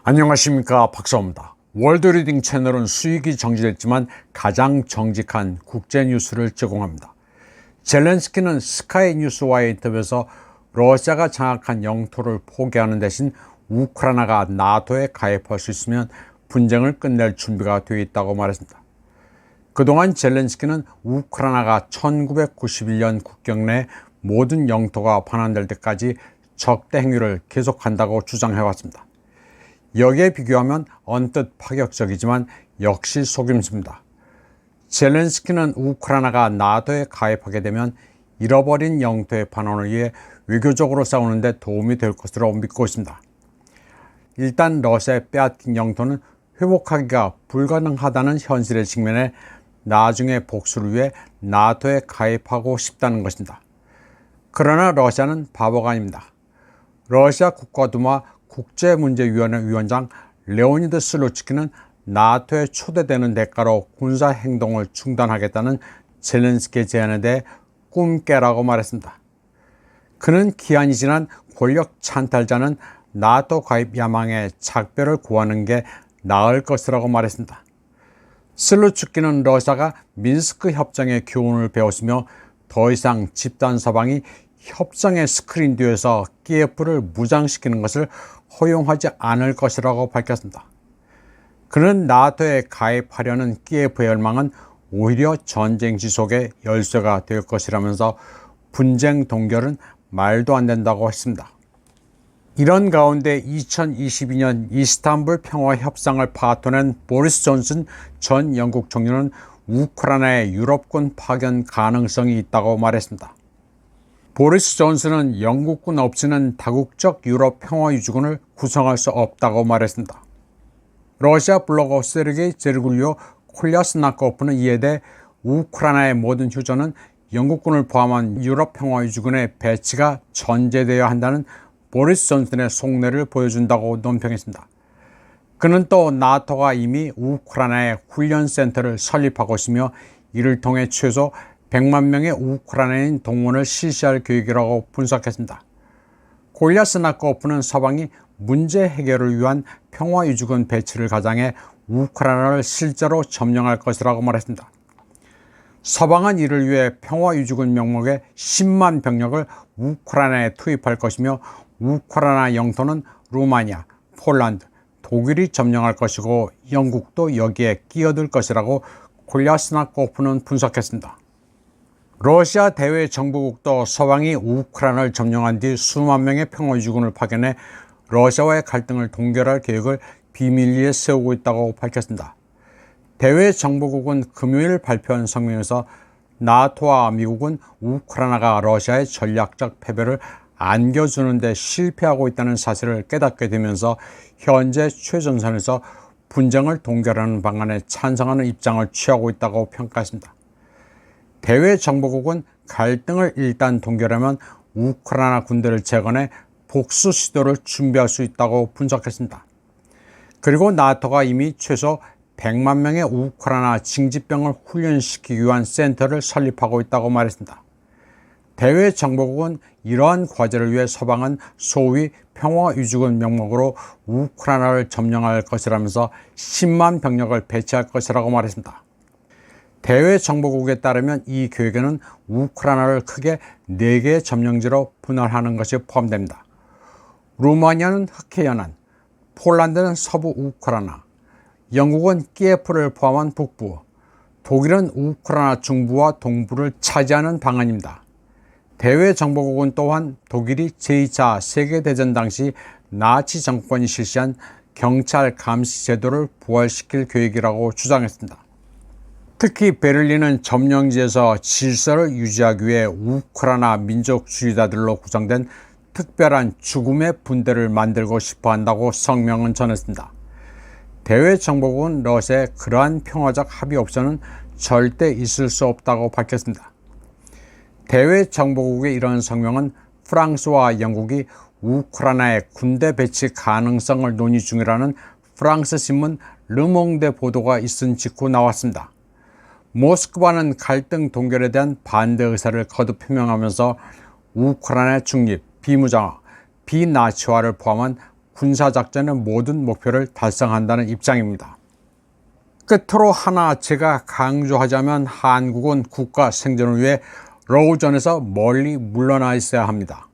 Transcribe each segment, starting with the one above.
안녕하십니까, 박사입니다. 월드리딩 채널은 수익이 정지됐지만 가장 정직한 국제 뉴스를 제공합니다. 젤렌스키는 스카이 뉴스와의 인터뷰에서 러시아가 장악한 영토를 포기하는 대신 우크라이나가 나토에 가입할 수 있으면 분쟁을 끝낼 준비가 되어 있다고 말했습니다. 그동안 젤렌스키는 우크라이나가 1991년 국경 내 모든 영토가 반환될 때까지 적대 행위를 계속한다고 주장해왔습니다. 여기에 비교하면 언뜻 파격적이지만 역시 속임수입니다. 젤렌스키는 우크라이나가 나토에 가입하게 되면 잃어버린 영토의 반환을 위해 외교적으로 싸우는 데 도움이 될 것으로 믿고 있습니다. 일단 러시아에 빼앗긴 영토는 회복하기가 불가능하다는 현실에 직면해 나중에 복수를 위해 나토에 가입하고 싶다는 것입니다. 그러나 러시아는 바보가 아닙니다. 러시아 국가두마 국제문제위원회 위원장 레오니드 슬루츠키는 나토에 초대되는 대가로 군사행동을 중단하겠다는 젤렌스키의 제안에 대해 꿈깨라고 말했습니다. 그는 기한이 지난 권력 찬탈자는 나토 가입 야망에 작별을 구하는 게 나을 것이라고 말했습니다. 슬루츠키는 러시아가 미न्스크 협정의 교훈을 배웠으며 더 이상 집단 서방이 협정의 스크린 뒤에서 키예프를 무장시키는 것을 허용하지 않을 것이라고 밝혔습니다. 그는 나토에 가입하려는 키예프의 열망은 오히려 전쟁 지속의 열쇠가 될 것이라면서 분쟁 동결은 말도 안 된다고 했습니다. 이런 가운데 2022년 이스탄불 평화협상을 파토낸 보리스 존슨 전 영국 총리는 우크라이나의 유럽군 파견 가능성이 있다고 말했습니다. 보리스 존슨은 영국군 없이는 다국적 유럽 평화유지군을 구성할 수 없다고 말했습니다. 러시아 블로거 세르게이 제르굴리오 콜야스나코프는 이에 대해 우크라이나의 모든 휴전은 영국군을 포함한 유럽 평화유지군의 배치가 전제되어야 한다는 보리스 존슨의 속내를 보여준다고 논평했습니다. 그는 또 나토가 이미 우크라이나에 훈련센터를 설립하고 있으며 이를 통해 최소 100만 명의 우크라이나인 동원을 실시할 계획이라고 분석했습니다. 콜야스나코프는 서방이 문제 해결을 위한 평화유지군 배치를 가장해 우크라이나를 실제로 점령할 것이라고 말했습니다. 서방은 이를 위해 평화유지군 명목의 10만 병력을 우크라이나에 투입할 것이며 우크라이나 영토는 루마니아, 폴란드, 독일이 점령할 것이고 영국도 여기에 끼어들 것이라고 콜야스나코프는 분석했습니다. 러시아 대외 정보국도 서방이 우크라이나를 점령한 뒤 수만 명의 평화유지군을 파견해 러시아와의 갈등을 동결할 계획을 비밀리에 세우고 있다고 밝혔습니다. 대외 정보국은 금요일 발표한 성명에서 나토와 미국은 우크라이나가 러시아의 전략적 패배를 안겨주는 데 실패하고 있다는 사실을 깨닫게 되면서 현재 최전선에서 분쟁을 동결하는 방안에 찬성하는 입장을 취하고 있다고 평가했습니다. 대외 정보국은 갈등을 일단 동결하면 우크라이나 군대를 재건해 복수 시도를 준비할 수 있다고 분석했습니다. 그리고 나토가 이미 최소 100만 명의 우크라이나 징집병을 훈련시키기 위한 센터를 설립하고 있다고 말했습니다. 대외 정보국은 이러한 과제를 위해 서방은 소위 평화유지군 명목으로 우크라이나를 점령할 것이라면서 10만 병력을 배치할 것이라고 말했습니다. 대외 정보국에 따르면 이 계획에는 우크라이나를 크게 4개의 점령지로 분할하는 것이 포함됩니다. 루마니아는 흑해연안, 폴란드는 서부 우크라이나, 영국은 키예프를 포함한 북부, 독일은 우크라이나 중부와 동부를 차지하는 방안입니다. 대외 정보국은 또한 독일이 제2차 세계대전 당시 나치 정권이 실시한 경찰 감시 제도를 부활시킬 계획이라고 주장했습니다. 특히 베를린은 점령지에서 질서를 유지하기 위해 우크라이나 민족주의자들로 구성된 특별한 죽음의 분대를 만들고 싶어 한다고 성명은 전했습니다. 대외 정보국은 러시아의 그러한 평화적 합의 옵션은 절대 있을 수 없다고 밝혔습니다. 대외 정보국의 이런 성명은 프랑스와 영국이 우크라이나의 군대 배치 가능성을 논의 중이라는 프랑스 신문 르몽드 보도가 있은 직후 나왔습니다. 모스크바는 갈등 동결에 대한 반대 의사를 거듭 표명하면서 우크라이나 중립, 비무장화, 비나치화를 포함한 군사작전의 모든 목표를 달성한다는 입장입니다. 끝으로 하나 제가 강조하자면 한국은 국가 생존을 위해 러우전에서 멀리 물러나 있어야 합니다.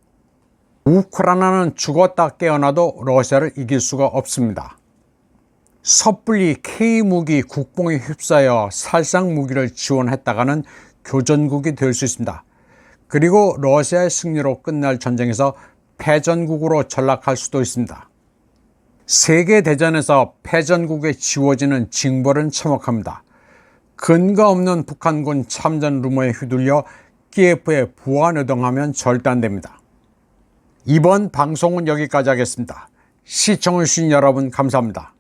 우크라이나는 죽었다 깨어나도 러시아를 이길 수가 없습니다. 섣불리 K무기 국뽕에 휩싸여 살상 무기를 지원했다가는 교전국이 될 수 있습니다. 그리고 러시아의 승리로 끝날 전쟁에서 패전국으로 전락할 수도 있습니다. 세계대전에서 패전국에 지워지는 징벌은 참혹합니다. 근거 없는 북한군 참전 루머에 휘둘려 키예프에 부안요동하면 절대 안 됩니다. 이번 방송은 여기까지 하겠습니다. 시청해주신 여러분 감사합니다.